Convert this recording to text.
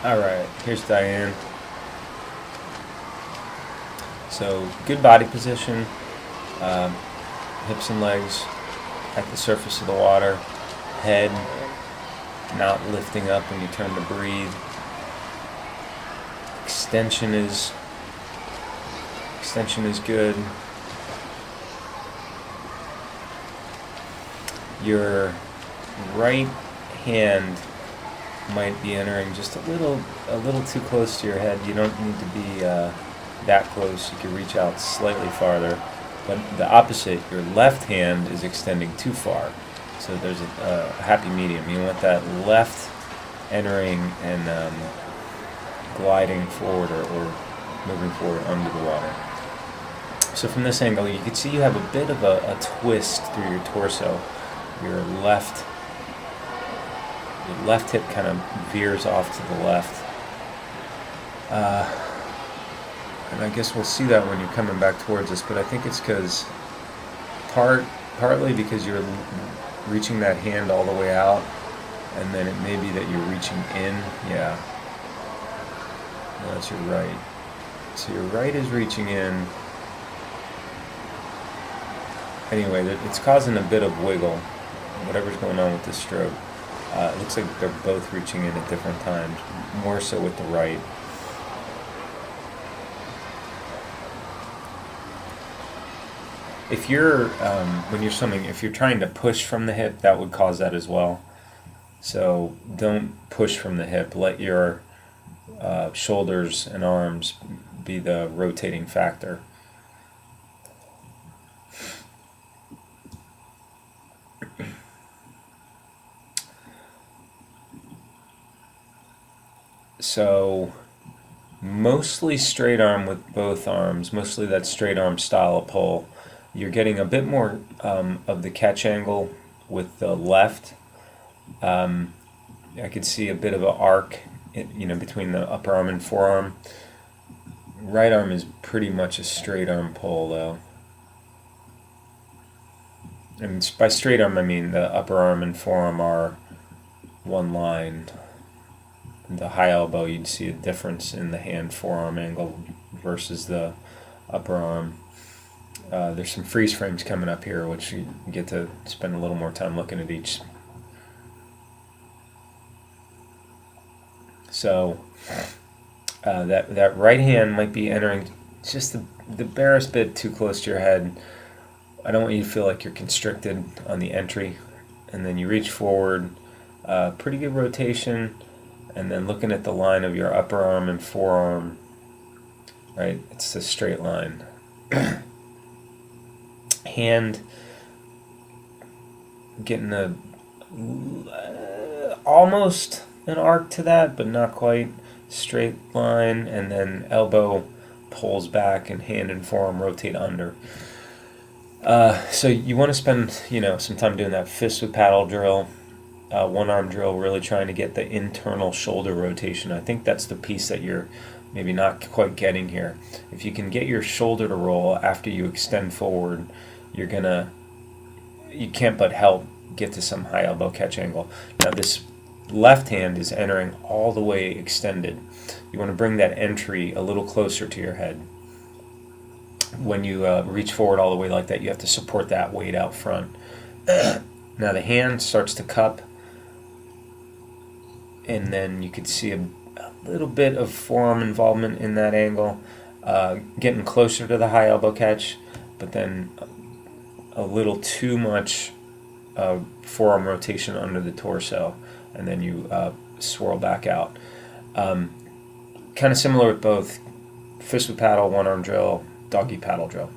Alright, here's Diane. So, good body position, um, hips and legs at the surface of the water, head not lifting up when you turn to breathe. Extension is good. Your right hand might be entering just a little too close to your head. You don't need to be that close. You can reach out slightly farther. But the opposite, your left hand is extending too far. So there's a happy medium. You want that left entering and gliding forward or moving forward under the water. So from this angle, you can see you have a bit of a twist through your torso. Your left hip kind of veers off to the left. And I guess we'll see that when you're coming back towards us, but I think it's because partly because you're reaching that hand all the way out, and then it may be that you're reaching in. Yeah. No, that's your right. So your right is reaching in. Anyway, it's causing a bit of wiggle, whatever's going on with the stroke. It looks like they're both reaching in at different times, more so with the right. If you're, when you're swimming, if you're trying to push from the hip, that would cause that as well. So don't push from the hip. Let your shoulders and arms be the rotating factor. So mostly straight arm with both arms, mostly that straight arm style of pull. You're getting a bit more of the catch angle with the left. I could see a bit of an arc, between the upper arm and forearm. Right arm is pretty much a straight arm pull, though. And by straight arm, I mean the upper arm and forearm are one line. The high elbow, you'd see a difference in the hand-forearm angle versus the upper arm. There's some freeze frames coming up here, which you get to spend a little more time looking at each. So that right hand might be entering just the barest bit too close to your head. I don't want you to feel like you're constricted on the entry. And then you reach forward, pretty good rotation, and then looking at the line of your upper arm and forearm, right? It's a straight line. Hand getting almost an arc to that, but not quite. Straight line, and then elbow pulls back and hand and forearm rotate under. So you want to spend some time doing that fist with paddle drill, one arm drill, really trying to get the internal shoulder rotation. I think that's the piece that you're maybe not quite getting here. If you can get your shoulder to roll after you extend forward, you can't but help get to some high elbow catch angle. Now this left hand is entering all the way extended. You want to bring that entry a little closer to your head. When you reach forward all the way like that, you have to support that weight out front. Now the hand starts to cup, and then you could see a little bit of forearm involvement in that angle, getting closer to the high elbow catch, but then a little too much forearm rotation under the torso, and then you swirl back out. Kind of similar with both fist with paddle, one arm drill, doggy paddle drill.